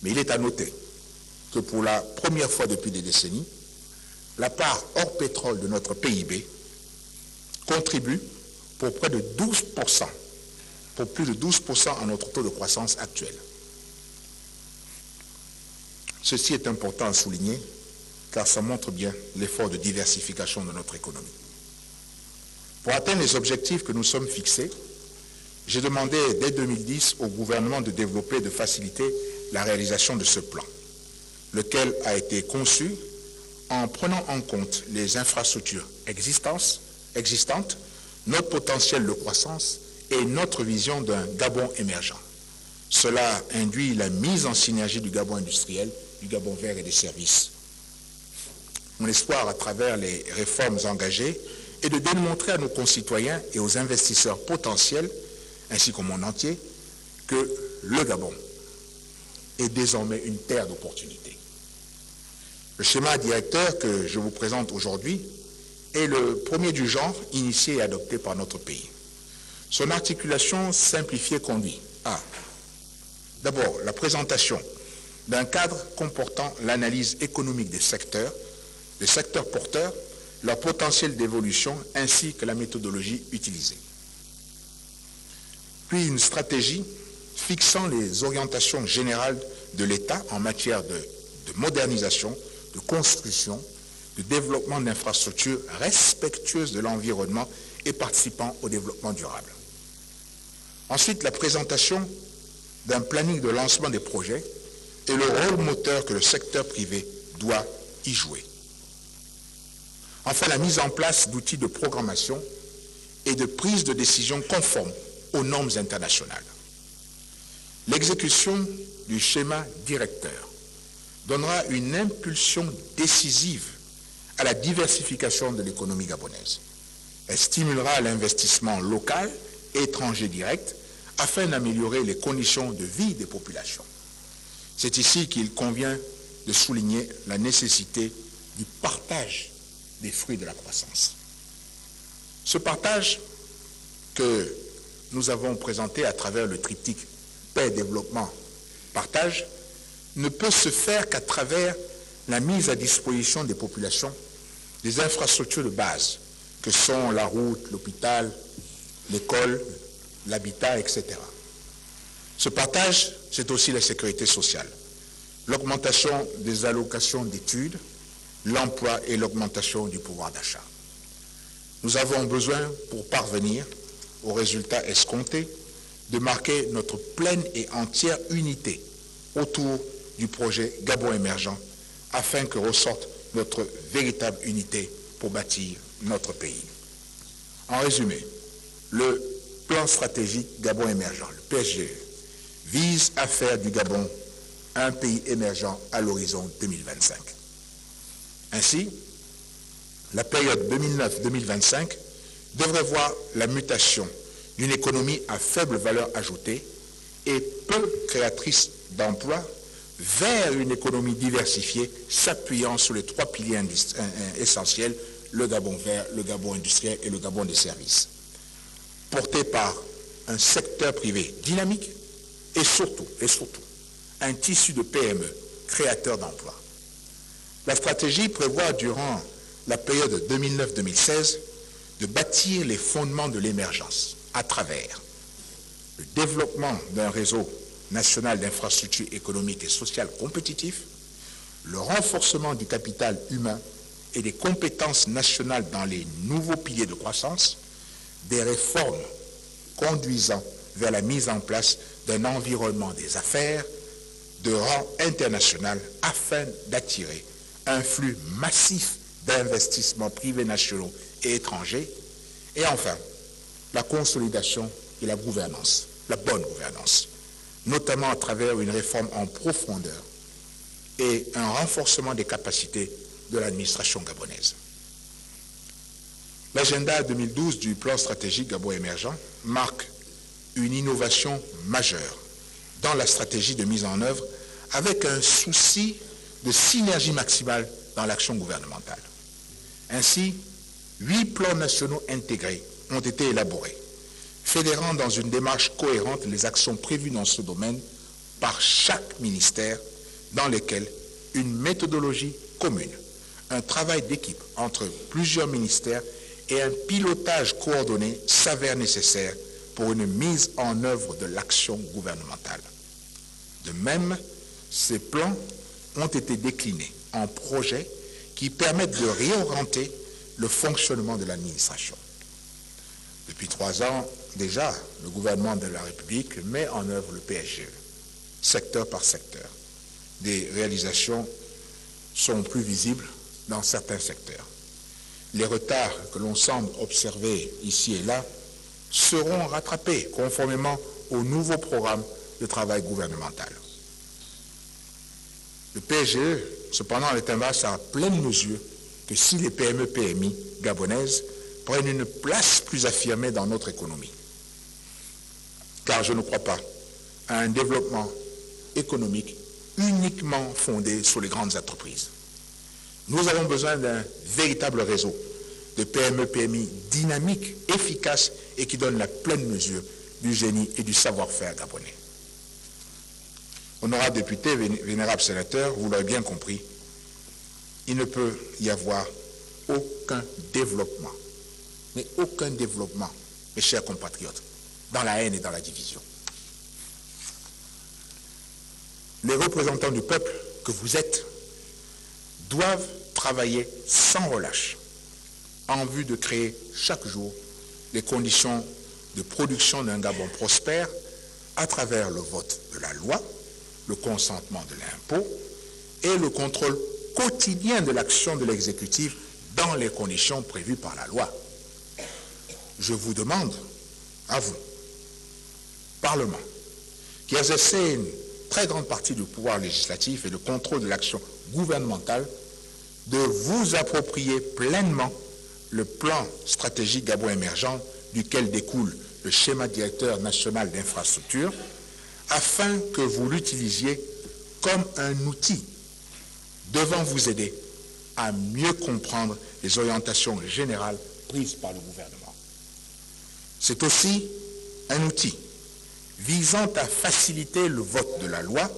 Mais il est à noter que pour la première fois depuis des décennies, la part hors pétrole de notre PIB contribue pour près de 12%, pour plus de 12% à notre taux de croissance actuel. Ceci est important à souligner, car ça montre bien l'effort de diversification de notre économie. Pour atteindre les objectifs que nous sommes fixés, j'ai demandé dès 2010 au gouvernement de développer et de faciliter la réalisation de ce plan, lequel a été conçu en prenant en compte les infrastructures existantes, notre potentiel de croissance et notre vision d'un Gabon émergent. Cela induit la mise en synergie du Gabon industriel, du Gabon vert et des services. Mon espoir à travers les réformes engagées est de démontrer à nos concitoyens et aux investisseurs potentiels, ainsi qu'au monde entier, que le Gabon est désormais une terre d'opportunités. Le schéma directeur que je vous présente aujourd'hui est le premier du genre initié et adopté par notre pays. Son articulation simplifiée conduit à, d'abord, la présentation d'un cadre comportant l'analyse économique des secteurs porteurs, leur potentiel d'évolution ainsi que la méthodologie utilisée. Puis une stratégie fixant les orientations générales de l'État en matière de modernisation, de construction, de développement d'infrastructures respectueuses de l'environnement et participant au développement durable. Ensuite, la présentation d'un planning de lancement des projets et le rôle moteur que le secteur privé doit y jouer. Enfin, la mise en place d'outils de programmation et de prise de décision conformes aux normes internationales. L'exécution du schéma directeur donnera une impulsion décisive à la diversification de l'économie gabonaise. Elle stimulera l'investissement local et étranger direct afin d'améliorer les conditions de vie des populations. C'est ici qu'il convient de souligner la nécessité du partage des fruits de la croissance. Ce partage que nous avons présenté à travers le triptyque paix, développement, partage, ne peut se faire qu'à travers la mise à disposition des populations des infrastructures de base, que sont la route, l'hôpital, l'école, l'habitat, etc. Ce partage, c'est aussi la sécurité sociale, l'augmentation des allocations d'études, l'emploi et l'augmentation du pouvoir d'achat. Nous avons besoin, pour parvenir aux résultats escomptés, de marquer notre pleine et entière unité autour du projet Gabon émergent, afin que ressorte notre véritable unité pour bâtir notre pays. En résumé, le plan stratégique Gabon émergent, le PSG, vise à faire du Gabon un pays émergent à l'horizon 2025. Ainsi, la période 2009-2025 devrait voir la mutation d'une économie à faible valeur ajoutée et peu créatrice d'emplois vers une économie diversifiée s'appuyant sur les trois piliers essentiels, le Gabon vert, le Gabon industriel et le Gabon des services, porté par un secteur privé dynamique et surtout, un tissu de PME créateur d'emplois. La stratégie prévoit durant la période 2009-2016 de bâtir les fondements de l'émergence à travers le développement d'un réseau national d'infrastructures économiques et sociales compétitif, le renforcement du capital humain et des compétences nationales dans les nouveaux piliers de croissance, des réformes conduisant vers la mise en place d'un environnement des affaires de rang international afin d'attirer un flux massif d'investissements privés nationaux et étrangers, et enfin, la consolidation et la gouvernance, la bonne gouvernance, notamment à travers une réforme en profondeur et un renforcement des capacités de l'administration gabonaise. L'agenda 2012 du plan stratégique Gabon émergent marque une innovation majeure dans la stratégie de mise en œuvre avec un souci de synergie maximale dans l'action gouvernementale. Ainsi, 8 plans nationaux intégrés ont été élaborés, fédérant dans une démarche cohérente les actions prévues dans ce domaine par chaque ministère, dans lesquelles une méthodologie commune, un travail d'équipe entre plusieurs ministères et un pilotage coordonné s'avèrent nécessaires pour une mise en œuvre de l'action gouvernementale. De même, ces plans ont été déclinés en projets qui permettent de réorienter le fonctionnement de l'administration. Depuis 3 ans, déjà, le gouvernement de la République met en œuvre le PSGE, secteur par secteur. Des réalisations sont plus visibles dans certains secteurs. Les retards que l'on semble observer ici et là seront rattrapés conformément au nouveau programme de travail gouvernemental. Le PSGE, cependant, n'atteindra sa pleine mesure que si les PME-PMI gabonaises prennent une place plus affirmée dans notre économie. Car je ne crois pas à un développement économique uniquement fondé sur les grandes entreprises. Nous avons besoin d'un véritable réseau de PME-PMI dynamique, efficace et qui donne la pleine mesure du génie et du savoir-faire gabonais. Honorables députés, vénérables sénateurs, vous l'avez bien compris, il ne peut y avoir aucun développement, mais aucun développement, mes chers compatriotes, dans la haine et dans la division. Les représentants du peuple que vous êtes doivent travailler sans relâche en vue de créer chaque jour les conditions de production d'un Gabon prospère à travers le vote de la loi, le consentement de l'impôt et le contrôle quotidien de l'action de l'exécutif dans les conditions prévues par la loi. Je vous demande, à vous, Parlement, qui exercez une très grande partie du pouvoir législatif et le contrôle de l'action gouvernementale, de vous approprier pleinement le plan stratégique Gabon émergent duquel découle le schéma directeur national d'infrastructure, afin que vous l'utilisiez comme un outil devant vous aider à mieux comprendre les orientations générales prises par le gouvernement. C'est aussi un outil visant à faciliter le vote de la loi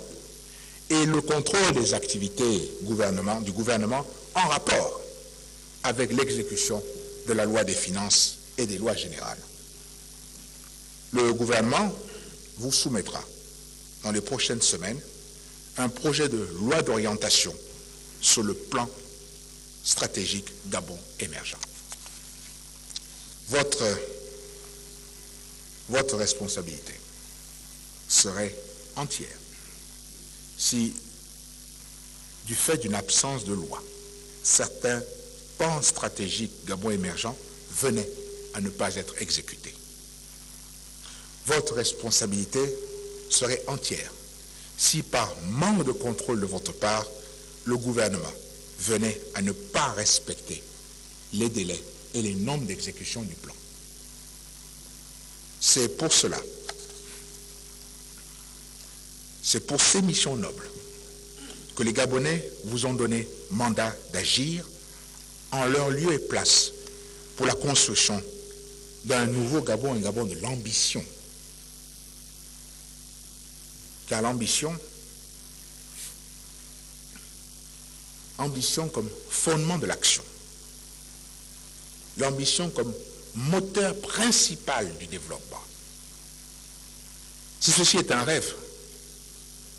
et le contrôle des activités du gouvernement en rapport avec l'exécution de la loi des finances et des lois générales. Le gouvernement vous soumettra dans les prochaines semaines un projet de loi d'orientation sur le plan stratégique Gabon émergent. Votre responsabilité serait entière si, du fait d'une absence de loi, certains plans stratégiques Gabon émergent venaient à ne pas être exécutés. Votre responsabilité serait entière si, par manque de contrôle de votre part, le gouvernement venait à ne pas respecter les délais et les normes d'exécution du plan. C'est pour cela, c'est pour ces missions nobles que les Gabonais vous ont donné mandat d'agir en leur lieu et place pour la construction d'un nouveau Gabon, un Gabon de l'ambition. Car l'ambition comme fondement de l'action, l'ambition comme moteur principal du développement. Si ceci est un rêve,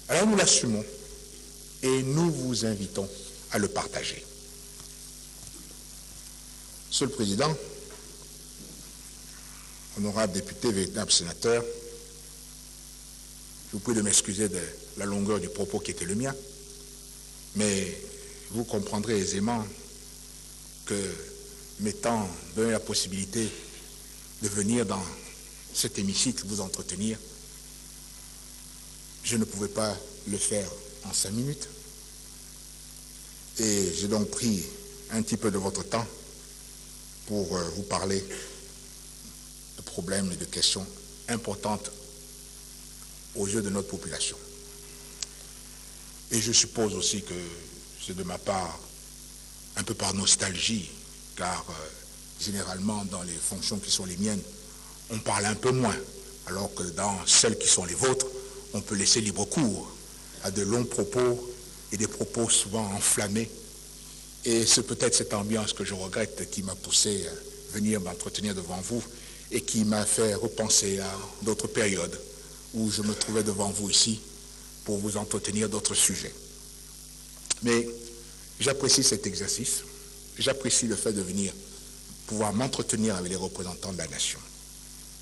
Alors nous l'assumons et nous vous invitons à le partager. Monsieur le Président, honorables députés, véritables sénateurs, je vous prie de m'excuser de la longueur du propos qui était le mien, mais vous comprendrez aisément que m'étant donné la possibilité de venir dans cet hémicycle vous entretenir, je ne pouvais pas le faire en 5 minutes. Et j'ai donc pris un petit peu de votre temps pour vous parler de problèmes et de questions importantes aux yeux de notre population. Et je suppose aussi que c'est de ma part un peu par nostalgie, car généralement dans les fonctions qui sont les miennes, on parle un peu moins, alors que dans celles qui sont les vôtres, on peut laisser libre cours à de longs propos et des propos souvent enflammés. Et c'est peut-être cette ambiance que je regrette qui m'a poussé à venir m'entretenir devant vous et qui m'a fait repenser à d'autres périodes où je me trouvais devant vous ici pour vous entretenir d'autres sujets. Mais j'apprécie cet exercice, j'apprécie le fait de venir pouvoir m'entretenir avec les représentants de la nation.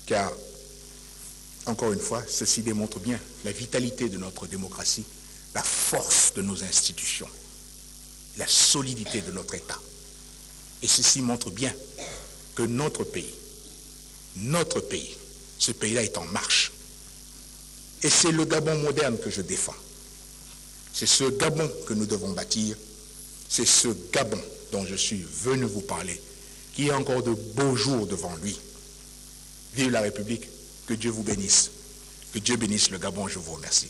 Car, encore une fois, ceci démontre bien la vitalité de notre démocratie, la force de nos institutions, la solidité de notre État. Et ceci montre bien que notre pays, ce pays-là est en marche. Et c'est le Gabon moderne que je défends. C'est ce Gabon que nous devons bâtir. C'est ce Gabon dont je suis venu vous parler, qui a encore de beaux jours devant lui. Vive la République, que Dieu vous bénisse. Que Dieu bénisse le Gabon, je vous remercie.